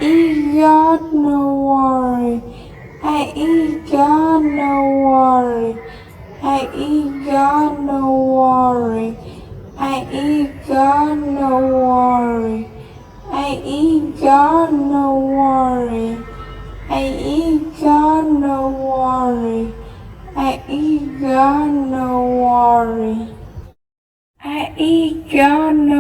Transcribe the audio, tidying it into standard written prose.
ain't got no worry. I ain't got no worry. I ain't got no worry. I ain't got no worry. I ain't got no worry. I ain't got no worry. I ain't got no worry. I ain't got no